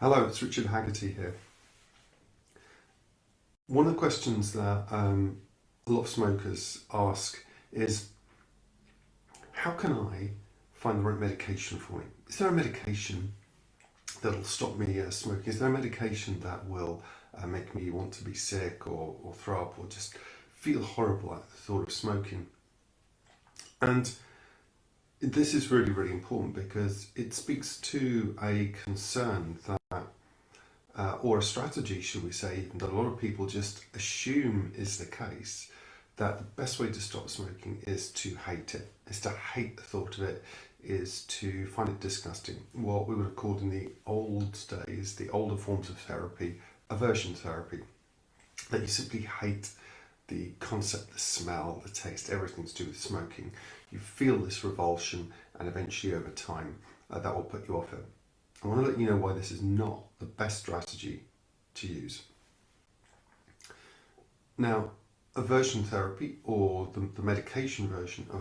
Hello, it's Richard Haggerty here. One of the questions that a lot of smokers ask is, how can I find the right medication for me? Is there a medication that'll stop me smoking? Is there a medication that will make me want to be sick or throw up or just feel horrible at the thought of smoking? And this is really, really important because it speaks to a concern that or a strategy, should we say, even that a lot of people just assume is the case, that the best way to stop smoking is to hate it, is to hate the thought of it, is to find it disgusting. What we would have called in the old days, the older forms of therapy, aversion therapy, that you simply hate the concept, the smell, the taste, everything to do with smoking. You feel this revulsion, and eventually over time, that will put you off it. I want to let you know why this is not the best strategy to use. Now, aversion therapy, or the medication version of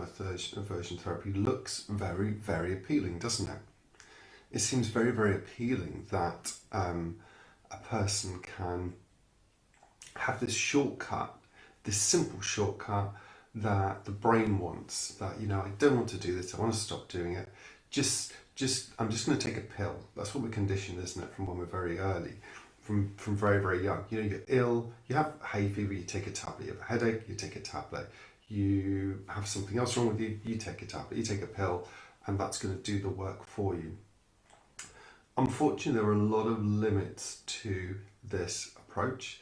aversion therapy, looks very, very appealing, doesn't it? It seems very, very appealing that a person can have this shortcut, this simple shortcut that the brain wants, that, I don't want to do this, I want to stop doing it. I'm just going to take a pill. That's what we're conditioned, isn't it, from when we're very early, from very, very young. You're ill, you have hay fever, you take a tablet. You have a headache, you take a tablet. You have something else wrong with you, you take a tablet, you take a pill, and that's going to do the work for you. Unfortunately, there are a lot of limits to this approach.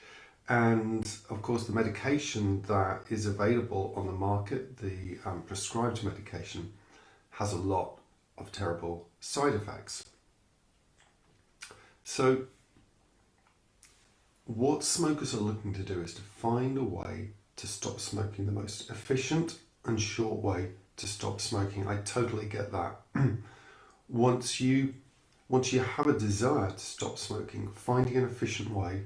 And of course, the medication that is available on the market, the prescribed medication, has a lot of terrible side effects. So what smokers are looking to do is to find a way to stop smoking, the most efficient and short way to stop smoking. I totally get that. Once you have a desire to stop smoking, finding an efficient way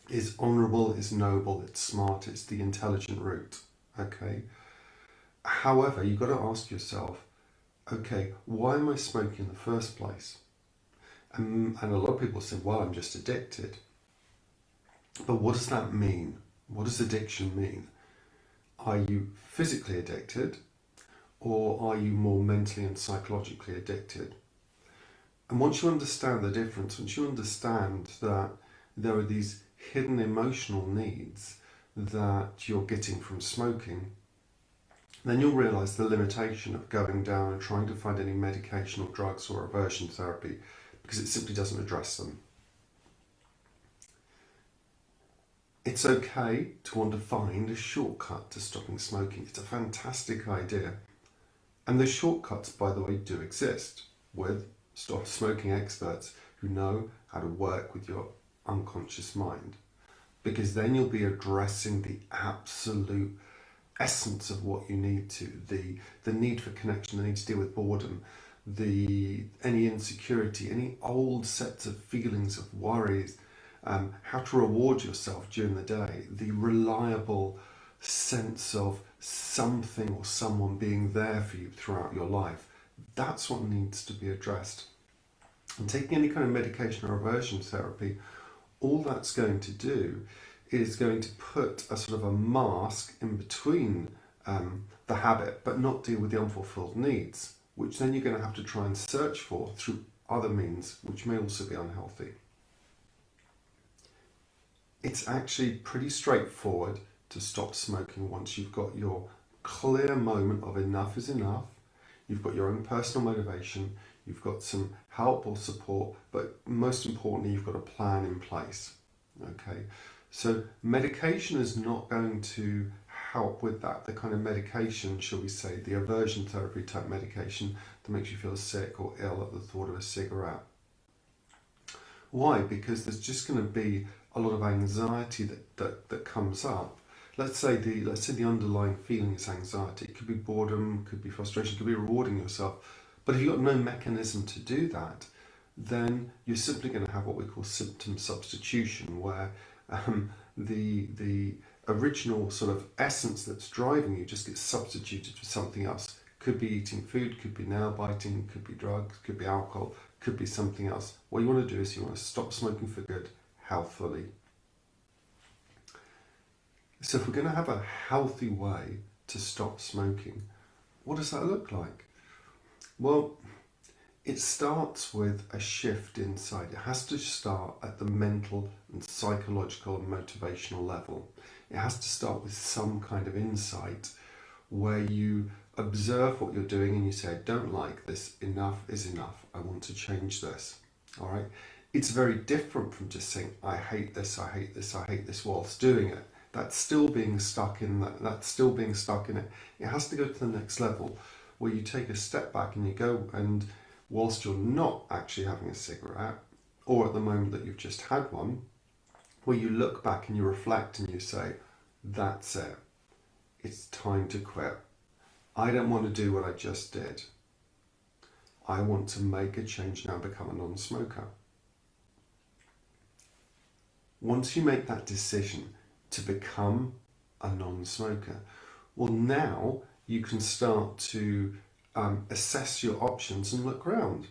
is honourable, is noble, it's smart, it's the intelligent route. Okay. However, you've got to ask yourself, okay, why am I smoking in the first place? And a lot of people say, well, I'm just addicted. But what does that mean? What does addiction mean? Are you physically addicted, or are you more mentally and psychologically addicted? And once you understand the difference, once you understand that there are these hidden emotional needs that you're getting from smoking, then you'll realise the limitation of going down and trying to find any medication or drugs or aversion therapy, because it simply doesn't address them. It's okay to want to find a shortcut to stopping smoking. It's a fantastic idea. And those shortcuts, by the way, do exist with stop smoking experts who know how to work with your unconscious mind, because then you'll be addressing the absolute essence of what you need to, the need for connection, the need to deal with boredom, any insecurity, any old sets of feelings of worries, how to reward yourself during the day, the reliable sense of something or someone being there for you throughout your life. That's what needs to be addressed. And taking any kind of medication or aversion therapy, all that's going to do is going to put a sort of a mask in between the habit, but not deal with the unfulfilled needs, which then you're going to have to try and search for through other means, which may also be unhealthy. It's actually pretty straightforward to stop smoking once you've got your clear moment of enough is enough, you've got your own personal motivation, you've got some help or support, but most importantly, you've got a plan in place. Okay. So medication is not going to help with that. The kind of medication, shall we say, the aversion therapy type medication that makes you feel sick or ill at the thought of a cigarette. Why? Because there's just going to be a lot of anxiety that comes up. Let's say the underlying feeling is anxiety. It could be boredom, could be frustration, could be rewarding yourself. But if you've got no mechanism to do that, then you're simply going to have what we call symptom substitution, where the original sort of essence that's driving you just gets substituted for something else. Could be eating food, could be nail biting, could be drugs, could be alcohol, could be something else. What you want to do is you want to stop smoking for good, healthily. So if we're going to have a healthy way to stop smoking, what does that look like? Well, it starts with a shift inside. It has to start at the mental and psychological and motivational level. It has to start with some kind of insight where you observe what you're doing and you say, I don't like this, enough is enough, I want to change this. All right? It's very different from just saying, I hate this, I hate this, I hate this whilst doing it. That's still being stuck in that. That's still being stuck in it. It has to go to the next level where you take a step back and you go and whilst you're not actually having a cigarette, or at the moment that you've just had one, where you look back and you reflect and you say, that's it. It's time to quit. I don't want to do what I just did. I want to make a change now and become a non-smoker. Once you make that decision to become a non-smoker, well, now you can start to assess your options and look around.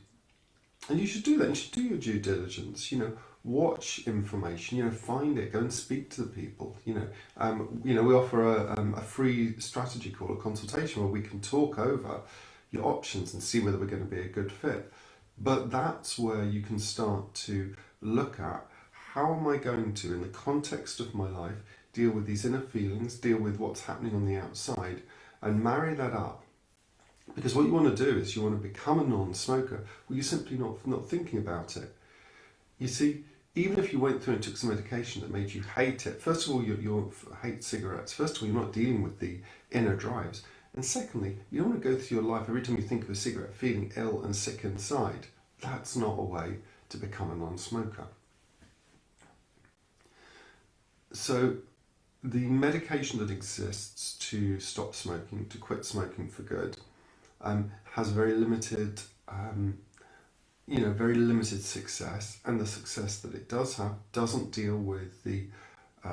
And you should do that. You should do your due diligence. Watch information. Find it. Go and speak to the people. We offer a free strategy call, a consultation, where we can talk over your options and see whether we're going to be a good fit. But that's where you can start to look at, how am I going to, in the context of my life, deal with these inner feelings, deal with what's happening on the outside, and marry that up. Because what you want to do is you want to become a non-smoker. Well, you're simply not thinking about it. You see, even if you went through and took some medication that made you hate it, first of all, you hate cigarettes. First of all, you're not dealing with the inner drives. And secondly, you don't want to go through your life every time you think of a cigarette feeling ill and sick inside. That's not a way to become a non-smoker. So the medication that exists to stop smoking, to quit smoking for good, has very limited success, and the success that it does have doesn't deal with the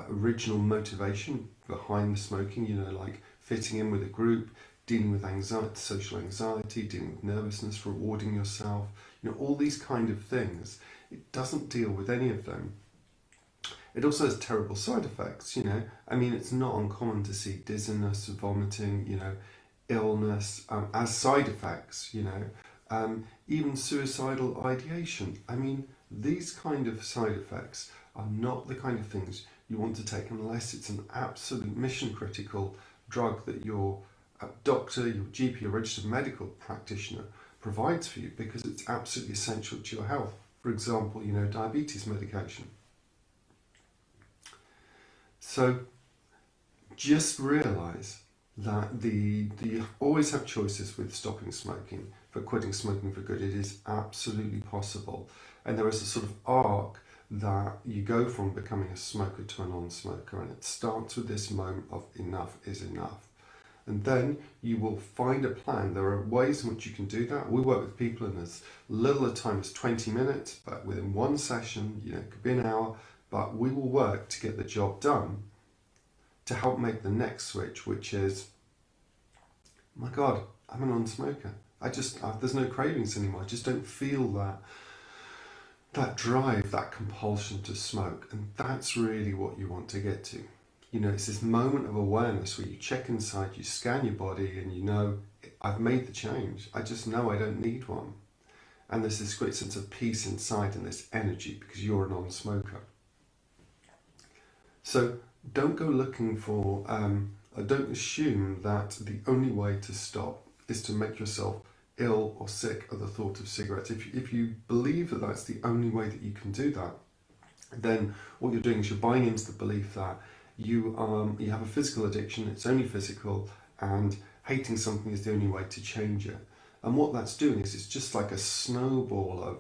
original motivation behind the smoking, like fitting in with a group, dealing with anxiety, social anxiety, dealing with nervousness, rewarding yourself, all these kind of things. It doesn't deal with any of them. It also has terrible side effects, it's not uncommon to see dizziness, vomiting, illness as side effects, even suicidal ideation. These kind of side effects are not the kind of things you want to take unless it's an absolute mission critical drug that your doctor, your GP, your registered medical practitioner provides for you, because it's absolutely essential to your health. For example, diabetes medication. So just realise that you always have choices with stopping smoking, but quitting smoking for good. It is absolutely possible. And there is a sort of arc that you go from becoming a smoker to a non-smoker, and it starts with this moment of enough is enough. And then you will find a plan. There are ways in which you can do that. We work with people in as little a time as 20 minutes, but within one session, it could be an hour, but we will work to get the job done to help make the next switch, which is, my God, I'm a non-smoker. There's no cravings anymore. I just don't feel that drive, that compulsion to smoke. And that's really what you want to get to. It's this moment of awareness where you check inside, you scan your body, and I've made the change. I just know I don't need one. And there's this great sense of peace inside and this energy because you're a non-smoker. So don't go looking for, don't assume that the only way to stop is to make yourself ill or sick at the thought of cigarettes. If you believe that that's the only way that you can do that, then what you're doing is you're buying into the belief that you have a physical addiction, it's only physical, and hating something is the only way to change it. And what that's doing is it's just like a snowball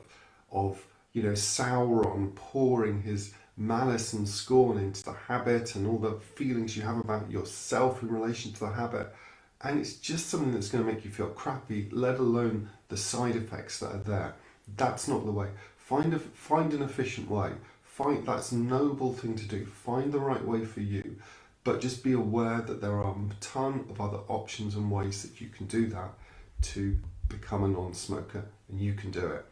of Sauron pouring his malice and scorn into the habit and all the feelings you have about yourself in relation to the habit. And it's just something that's going to make you feel crappy, let alone the side effects that are there. That's not the way. Find an efficient way. That's a noble thing to do. Find the right way for you. But just be aware that there are a ton of other options and ways that you can do that to become a non-smoker, and you can do it.